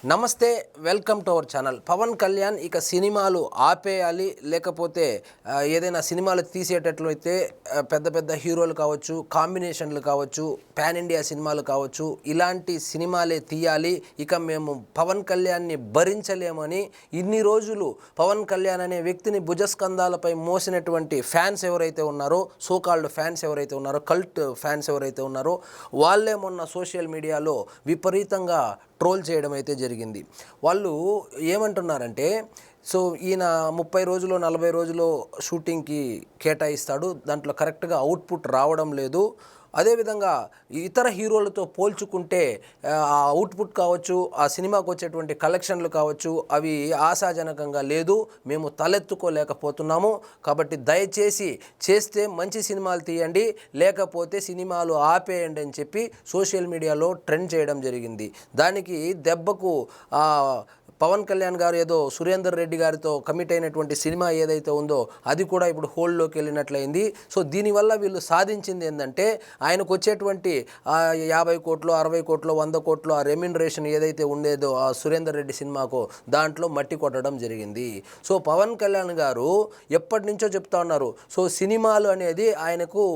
నమస్తే, welcome to our channel. Pawan Kalyan ఇక సినిమాలు ఆపేయాలి, లేకపోతే ఏదైనా సినిమాలు తీసేటట్లయితే పెద్ద పెద్ద హీరోలు కావచ్చు, కాంబినేషన్లు కావచ్చు, పాన్ ఇండియా సినిమాలు కావచ్చు, ఇలాంటి సినిమాలే తీయాలి. ఇక మేము పవన్ కళ్యాణ్ని భరించలేమని ఇన్ని రోజులు పవన్ కళ్యాణ్ అనే వ్యక్తిని భుజస్కంధాలపై మోసినటువంటి ఫ్యాన్స్ ఎవరైతే ఉన్నారో, సోకాల్డ్ ఫ్యాన్స్ ఎవరైతే ఉన్నారో, కల్ట్ ఫ్యాన్స్ ఎవరైతే ఉన్నారో, వాళ్ళే మొన్న సోషల్ మీడియాలో విపరీతంగా ట్రోల్ చేయడం అయితే జరిగింది. వాళ్ళు ఏమంటున్నారంటే, సో ఈయన 30 రోజులు 40 రోజులు షూటింగ్కి కేటాయిస్తాడు, దాంట్లో కరెక్ట్గా అవుట్పుట్ రావడం లేదు. అదేవిధంగా ఇతర హీరోలతో పోల్చుకుంటే ఆ అవుట్పుట్ కావచ్చు, ఆ సినిమాకు వచ్చేటువంటి కలెక్షన్లు కావచ్చు, అవి ఆశాజనకంగా లేదు, మేము తలెత్తుకోలేకపోతున్నాము. కాబట్టి దయచేసి చేస్తే మంచి సినిమాలు తీయండి, లేకపోతే సినిమాలు ఆపేయండి అని చెప్పి సోషల్ మీడియాలో ట్రెండ్ చేయడం జరిగింది. దానికి దెబ్బకు పవన్ కళ్యాణ్ గారు ఏదో సురేందర్ రెడ్డి గారితో కమిట్ అయినటువంటి సినిమా ఏదైతే ఉందో అది కూడా ఇప్పుడు హోల్డ్లోకి వెళ్ళినట్లయింది. సో దీనివల్ల వీళ్ళు సాధించింది ఏంటంటే, ఆయనకు వచ్చేటువంటి 50 కోట్లు 60 కోట్లు 100 కోట్లు ఆ రెమ్యునరేషన్ ఏదైతే ఉండేదో ఆ సురేందర్ రెడ్డి సినిమాకు, దాంట్లో మట్టి కొట్టడం జరిగింది. సో పవన్ కళ్యాణ్ గారు ఎప్పటి నుంచో చెప్తా ఉన్నారు, సో సినిమాలు అనేది ఆయనకు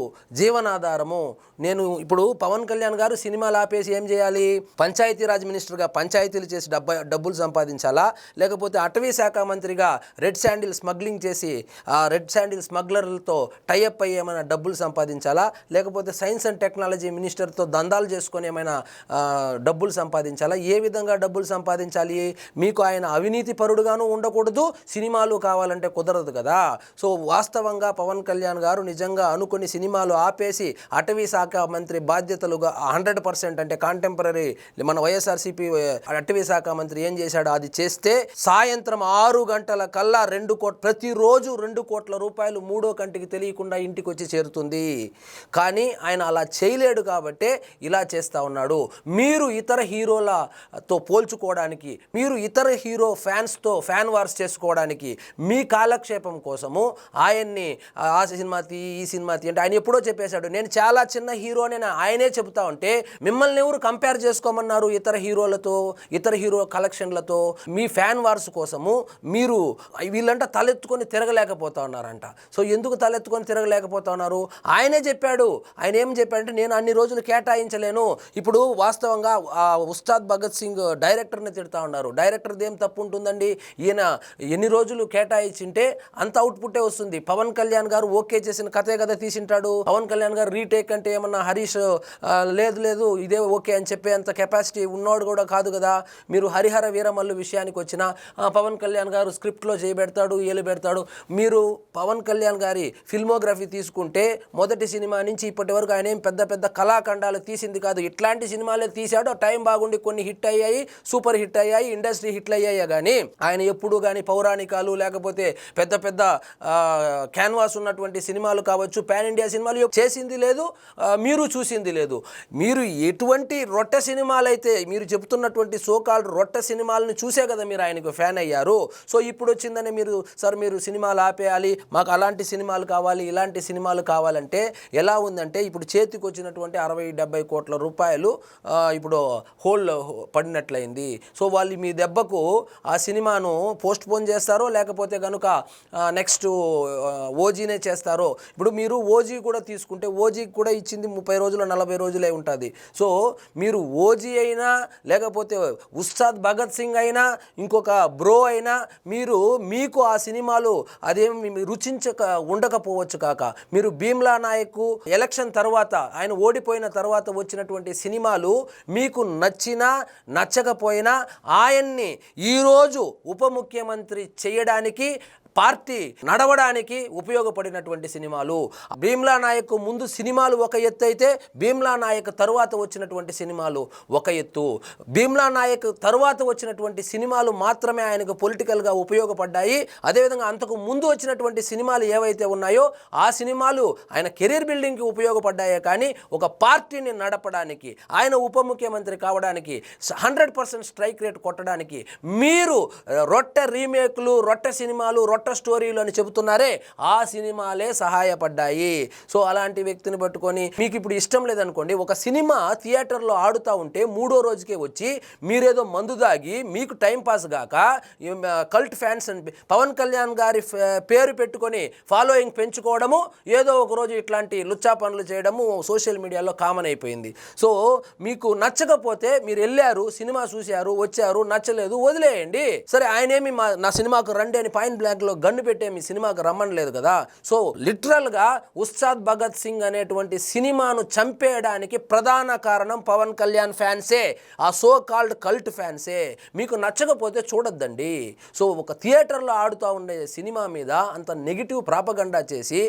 జీవనాధారము. నేను ఇప్పుడు పవన్ కళ్యాణ్ గారు సినిమాలు ఆపేసి ఏం చేయాలి? పంచాయతీరాజ్ మినిస్టర్గా పంచాయతీలు చేసి డబ్బులు సంపాదించాలా, లేకపోతే అటవీ శాఖ మంత్రిగా రెడ్ శాండిల్ స్మగ్లింగ్ చేసి ఆ రెడ్ శాండిల్ స్మగ్లర్లతో టైఅప్ అయ్యి ఏమైనా డబ్బులు సంపాదించాలా, లేకపోతే సైన్స్ అండ్ టెక్నాలజీ మినిస్టర్తో దందాలు చేసుకొని ఏమైనా డబ్బులు సంపాదించాలా? ఏ విధంగా డబ్బులు సంపాదించాలి? మీకు ఆయన అవినీతి పరుడుగాను ఉండకూడదు, సినిమాలు కావాలంటే కుదరదు కదా. సో వాస్తవంగా పవన్ కళ్యాణ్ గారు నిజంగా అనుకుని సినిమాలు ఆపేసి అటవీ శాఖ మంత్రి బాధ్యతలుగా 100% అంటే కాంటెంపరీ మన వైఎస్ఆర్సీపీ అటవీ శాఖ మంత్రి ఏం చేశాడో అది చేస్తే సాయంత్రం 6 గంటల కల్లా ప్రతిరోజు 2 కోట్ల రూపాయలు మూడో కంటికి తెలియకుండా ఇంటికి వచ్చి చేరుతుంది. కానీ ఆయన అలా చేయలేడు కాబట్టే ఇలా చేస్తూ ఉన్నాడు. మీరు ఇతర హీరోలతో పోల్చుకోవడానికి, మీరు ఇతర హీరో ఫ్యాన్స్తో ఫ్యాన్ వార్స్ చేసుకోవడానికి, మీ కాలక్షేపం కోసము ఆయన్ని ఆ సినిమా తీ ఈ సినిమా తీ అంటే ఆయన ఎప్పుడో చెప్పేశాడు, నేను చాలా చిన్న హీరోనే ఆయనే చెబుతా ఉంటే మిమ్మల్ని ఎవరు కంపేర్ చేసుకోమన్నారు ఇతర హీరోలతో, ఇతర హీరో కలెక్షన్లతో? మీ ఫ్యాన్ వార్స్ కోసము మీరు వీళ్ళంట తలెత్తుకొని తిరగలేకపోతా ఉన్నారంట. సో ఎందుకు తలెత్తుకొని తిరగలేకపోతా ఉన్నారు? ఆయనే చెప్పాడు. ఆయన ఏం చెప్పాడంటే, నేను అన్ని రోజులు కేటాయించలేను. ఇప్పుడు వాస్తవంగా ఉస్తాద్ భగత్ సింగ్ డైరెక్టర్ని తిడతా ఉన్నారు. డైరెక్టర్ది ఏం తప్పు ఉంటుందండి? ఈయన ఎన్ని రోజులు కేటాయించింటే అంత అవుట్పుట్టే వస్తుంది. పవన్ కళ్యాణ్ గారు ఓకే చేసిన కథే కదా తీసింటాడు. పవన్ కళ్యాణ్ గారు రీటేక్ అంటే ఏమన్నా హరీష్ లేదు ఇదే ఓకే అని చెప్పే అంత కెపాసిటీ ఉన్నవాడు కూడా కాదు కదా. మీరు హరిహర వీరమల్లు విషయానికి వచ్చిన పవన్ కళ్యాణ్ గారు స్క్రిప్ట్లో చేయబెడతాడు, పెడతాడు. మీరు పవన్ కళ్యాణ్ గారి ఫిల్మోగ్రఫీ తీసుకుంటే మొదటి సినిమా నుంచి ఇప్పటి వరకు ఆయన ఏం పెద్ద పెద్ద కళాఖండాలు తీసింది కాదు. ఇట్లాంటి సినిమాలే తీశాడు, టైం బాగుండి కొన్ని హిట్ అయ్యాయి, సూపర్ హిట్ అయ్యాయి, ఇండస్ట్రీ హిట్లు అయ్యాయి. కానీ ఆయన ఎప్పుడు కానీ పౌరాణికాలు లేకపోతే పెద్ద పెద్ద క్యాన్వాస్ ఉన్నటువంటి సినిమాలు కావచ్చు, పాన్ ఇండియా సినిమాలు చేసింది లేదు, మీరు చూసింది లేదు. మీరు ఎటువంటి రొట్టె సినిమాలైతే మీరు చెబుతున్నటువంటి సోకాల్డ్ రొట్టె సినిమాలను చూసే కదా మీరు ఆయనకు ఫ్యాన్ అయ్యారు. సో ఇప్పుడు వచ్చిందని మీరు సినిమాలు ఆపేయాలి, మాకు అలాంటి సినిమాలు కావాలి, ఇలాంటి సినిమాలు కావాలంటే ఎలా ఉందంటే, ఇప్పుడు చేతికి వచ్చినటువంటి 60-70 కోట్ల రూపాయలు ఇప్పుడు హోల్డ్ పడినట్లయింది. సో వాళ్ళు మీ దెబ్బకు ఆ సినిమాను పోస్ట్ పోన్ చేస్తారో, లేకపోతే కనుక నెక్స్ట్ ఓజీనే చేస్తారో. ఇప్పుడు మీరు ఓజీ కూడా తీసుకుంటే ఓజీకి కూడా ఇచ్చింది 30 రోజులు 40 రోజులే ఉంటుంది. సో మీరు ఓజీ అయినా, లేకపోతే ఉస్తాద్ భగత్ సింగ్ అయినా, ఇంకొక బ్రో అయినా, మీకు ఆ సినిమాలు అదేమి రుచించక ఉండకపోవచ్చు కాక, మీరు భీమ్లా నాయక్ ఎలక్షన్ తర్వాత ఆయన ఓడిపోయిన తర్వాత వచ్చినటువంటి సినిమాలు మీకు నచ్చినా నచ్చకపోయినా ఆయన్ని ఈరోజు ఉప ముఖ్యమంత్రి చేయడానికి, పార్టీ నడవడానికి ఉపయోగపడినటువంటి సినిమాలు. భీమ్లా నాయక్ ముందు సినిమాలు ఒక ఎత్తు అయితే, భీమ్లా నాయక్ తరువాత వచ్చినటువంటి సినిమాలు ఒక ఎత్తు. భీమ్లా నాయక్ తరువాత వచ్చినటువంటి సినిమాలు మాత్రమే ఆయనకు పొలిటికల్గా ఉపయోగపడ్డాయి. అదేవిధంగా అంతకు ముందు వచ్చినటువంటి సినిమాలు ఏవైతే ఉన్నాయో ఆ సినిమాలు ఆయన కెరీర్ బిల్డింగ్కి ఉపయోగపడ్డాయే కానీ ఒక పార్టీని నడపడానికి, ఆయన ఉప ముఖ్యమంత్రి కావడానికి, 100% స్ట్రైక్ రేట్ కొట్టడానికి మీరు రొట్టె రీమేక్లు, రొట్టె సినిమాలు, పొట్ట స్టోరీలు అని చెబుతున్నారే ఆ సినిమాలే సహాయపడ్డాయి. సో అలాంటి వ్యక్తిని పట్టుకొని మీకు ఇప్పుడు ఇష్టం లేదనుకోండి, ఒక సినిమా థియేటర్లో ఆడుతూ ఉంటే 3వ రోజుకే వచ్చి మీరేదో మందు దాగి మీకు టైం పాస్ గాక కల్ట్ ఫ్యాన్స్ అని పవన్ కళ్యాణ్ గారి పేరు పెట్టుకొని ఫాలోయింగ్ పెంచుకోవడము, ఏదో ఒక రోజు ఇట్లాంటి లుచ్చా పనులు చేయడము సోషల్ మీడియాలో కామన్ అయిపోయింది. సో మీకు నచ్చకపోతే మీరు వెళ్ళారు, సినిమా చూశారు, వచ్చారు, నచ్చలేదు, వదిలేయండి. సరే ఆయనేమి నా సినిమాకు రండి అని పాయింట్ బ్లాంక్లో గన్ను పెట్టే మీ సినిమాకు రమ్మనలేదు కదా. సో లిటరల్గా ఉస్తాద్ భగత్ సింగ్ అనేటువంటి సినిమాను చంపేయడానికి ప్రధాన కారణం పవన్ కళ్యాణ్ ఫ్యాన్సే, ఆ సో కాల్డ్ కల్ట్ ఫ్యాన్సే. మీకు నచ్చకపోతే చూడొద్దండి. సో ఒక థియేటర్లో ఆడుతూ ఉండే సినిమా మీద అంత నెగిటివ్ ప్రాపగండా చేసి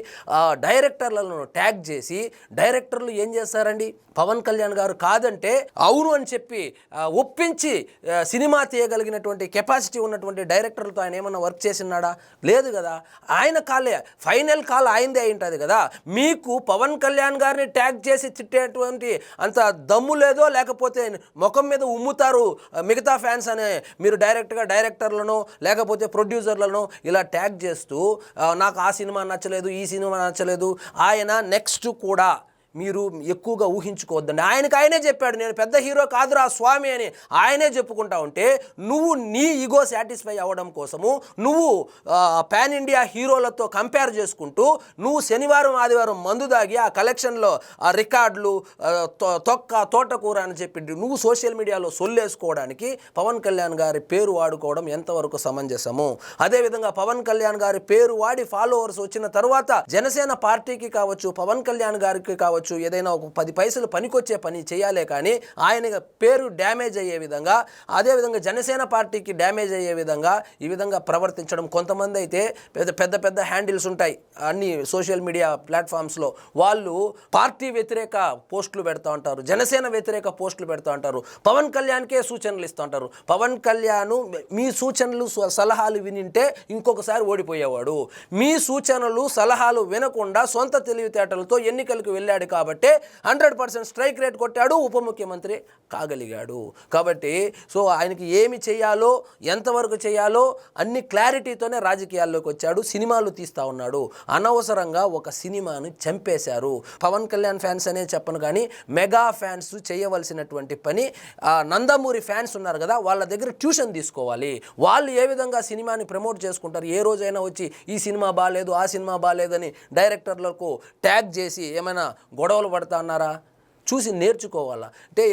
డైరెక్టర్లను ట్యాగ్ చేసి, డైరెక్టర్లు ఏం చేస్తారండి, పవన్ కళ్యాణ్ గారు కాదంటే అవును అని చెప్పి ఒప్పించి సినిమా తీయగలిగినటువంటి కెపాసిటీ ఉన్నటువంటి డైరెక్టర్లతో ఆయన ఏమన్నా వర్క్ చేసినాడా? లేదు కదా. ఆయన కాలే, ఫైనల్ కాల్ ఆయనదే అయి ఉంటుంది కదా. మీకు పవన్ కళ్యాణ్ గారిని ట్యాగ్ చేసి తిట్టేటువంటి అంత దమ్ము లేదో, లేకపోతే ముఖం మీద ఉమ్ముతారు మిగతా ఫ్యాన్స్ అనే మీరు డైరెక్టర్లను లేకపోతే ప్రొడ్యూసర్లను ఇలా ట్యాగ్ చేస్తూ నాకు ఆ సినిమా నచ్చలేదు, ఈ సినిమా నచ్చలేదు. ఆయన నెక్స్ట్ కూడా మీరు ఎక్కువగా ఊహించుకోవద్దండి. ఆయనే చెప్పాడు, నేను పెద్ద హీరో కాదురా స్వామి అని ఆయనే చెప్పుకుంటా ఉంటే నువ్వు నీ ఈగో సాటిస్ఫై అవ్వడం కోసము నువ్వు పాన్ ఇండియా హీరోలతో కంపేర్ చేసుకుంటూ నువ్వు శనివారం ఆదివారం మందు దాగి ఆ కలెక్షన్లో ఆ రికార్డులు తోటకూర అని చెప్పి నువ్వు సోషల్ మీడియాలో సొల్లేసుకోవడానికి పవన్ కళ్యాణ్ గారి పేరు వాడుకోవడం ఎంతవరకు సమంజసము? అదేవిధంగా పవన్ కళ్యాణ్ గారి పేరు వాడి ఫాలోవర్స్ వచ్చిన తర్వాత జనసేన పార్టీకి కావచ్చు, పవన్ కళ్యాణ్ గారికి కావచ్చు, ఏదైనా ఒక 10 పైసలు పనికొచ్చే పని చేయాలే కానీ ఆయన పేరు డ్యామేజ్ అయ్యే విధంగా, అదేవిధంగా జనసేన పార్టీకి డ్యామేజ్ అయ్యే విధంగా ఈ విధంగా ప్రవర్తించడం. కొంతమంది అయితే పెద్ద హ్యాండిల్స్ ఉంటాయి అన్ని సోషల్ మీడియా ప్లాట్ఫామ్స్లో, వాళ్ళు పార్టీ వ్యతిరేక పోస్టులు పెడతా ఉంటారు, జనసేన వ్యతిరేక పోస్టులు పెడతా ఉంటారు, పవన్ కళ్యాణ్కే సూచనలు ఇస్తూ ఉంటారు. పవన్ కళ్యాణ్ మీ సూచనలు సలహాలు వినింటే ఇంకొకసారి ఓడిపోయేవాడు. మీ సూచనలు సలహాలు వినకుండా సొంత తెలివితేటలతో ఎన్నికలకు వెళ్ళాడు కాబట్టి 100% స్ట్రైక్ రేట్ కొట్టాడు, ఉప ముఖ్యమంత్రి కాగలిగాడు. కాబట్టి సో ఆయనకి ఏమి చేయాలో, ఎంతవరకు చేయాలో అన్ని క్లారిటీతోనే రాజకీయాల్లోకి వచ్చాడు, సినిమాలు తీస్తూ ఉన్నాడు. అనవసరంగా ఒక సినిమాను చంపేశారు. పవన్ కళ్యాణ్ ఫ్యాన్స్ అనే చెప్పను కానీ మెగా ఫ్యాన్స్ చేయవలసినటువంటి పని, నందమూరి ఫ్యాన్స్ ఉన్నారు కదా, వాళ్ళ దగ్గర ట్యూషన్ తీసుకోవాలి. వాళ్ళు ఏ విధంగా సినిమాని ప్రమోట్ చేసుకుంటారు, ఏ రోజైనా వచ్చి ఈ సినిమా బాగాలేదు, ఆ సినిమా బాగాలేదని డైరెక్టర్లకు ట్యాగ్ చేసి ఏమైనా గొడవలు పడతా ఉన్నారా? చూసి నేర్చుకోవాలా. అంటే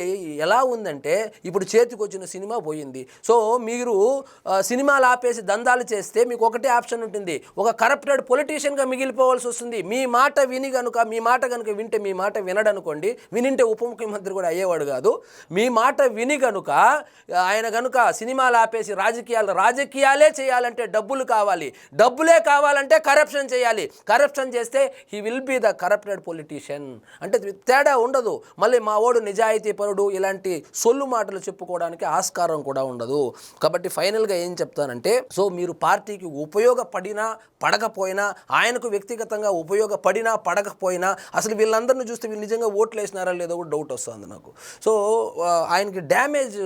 ఎలా ఉందంటే ఇప్పుడు చేతికి వచ్చిన సినిమా పోయింది. సో మీరు సినిమాలు ఆపేసి దందాలు చేస్తే మీకు ఒకటే ఆప్షన్ ఉంటుంది, ఒక కరప్టెడ్ పొలిటీషియన్గా మిగిలిపోవాల్సి వస్తుంది. మీ మాట విని కనుక, మీ మాట కనుక వింటే, మీ మాట వినడనుకోండి, వినింటే ఉప ముఖ్యమంత్రి కూడా అయ్యేవాడు కాదు. మీ మాట విని కనుక ఆయన కనుక సినిమాలు ఆపేసి రాజకీయాలే చేయాలంటే డబ్బులు కావాలి, డబ్బులే కావాలంటే కరప్షన్ చేయాలి, కరప్షన్ చేస్తే he will be the corrupted politician. అంటే తేడా ఉండదు. మళ్ళీ మా ఓడు నిజాయితీ పరుడు ఇలాంటి సొల్లు మాటలు చెప్పుకోవడానికి ఆస్కారం కూడా ఉండదు. కాబట్టి ఫైనల్గా ఏం చెప్తానంటే, సో మీరు పార్టీకి ఉపయోగపడినా పడకపోయినా, ఆయనకు వ్యక్తిగతంగా ఉపయోగపడినా పడకపోయినా, అసలు వీళ్ళందరినీ చూస్తే వీళ్ళు నిజంగా ఓట్లు వేసినారా లేదో కూడా డౌట్ వస్తుంది నాకు. సో ఆయనకి డ్యామేజ్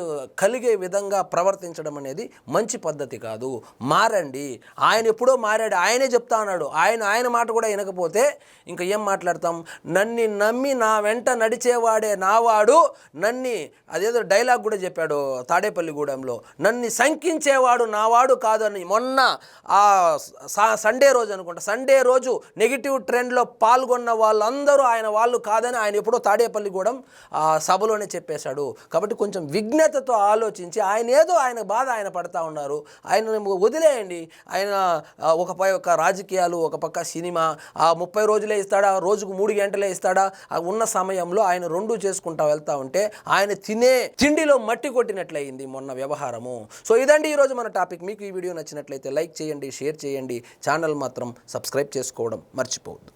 కలిగే విధంగా ప్రవర్తించడం అనేది మంచి పద్ధతి కాదు. మారండి. ఆయన ఎప్పుడో మారాడు, ఆయనే చెప్తా అన్నాడు. ఆయన మాట కూడా వినకపోతే ఇంకా ఏం మాట్లాడతాం? నన్ను నమ్మి నా వెంట నడిచేవాడే నావాడు, అదేదో డైలాగ్ కూడా చెప్పాడు తాడేపల్లిగూడెంలో, నన్ను శంకించేవాడు నావాడు కాదని. మొన్న సండే రోజు అనుకుంటా, సండే రోజు నెగిటివ్ ట్రెండ్లో పాల్గొన్న వాళ్ళందరూ ఆయన వాళ్ళు కాదని ఆయన ఎప్పుడో తాడేపల్లిగూడెం సభలోనే చెప్పేశాడు. కాబట్టి కొంచెం విజ్ఞతతో ఆలోచించి, ఆయన బాధ ఆయన పడతా ఉన్నారు, ఆయన వదిలేయండి. ఆయన ఒక పక్క రాజకీయాలు, ఒక పక్క సినిమా, 30 రోజులే ఇస్తాడా, రోజుకు 3 గంటలే ఇస్తాడా? ఉన్న సమయంలో ఆయన 2 చేసుకుంటా వెళ్తా ఉంటే ఆయన తినే తిండిలో మట్టి కొట్టినట్లయింది మొన్న వ్యవహారము. సో ఇదండి ఈరోజు మన టాపిక్. మీకు ఈ వీడియో నచ్చినట్లయితే లైక్ చేయండి, షేర్ చేయండి, ఛానల్ మాత్రం సబ్స్క్రైబ్ చేసుకోవడం మర్చిపోవద్దు.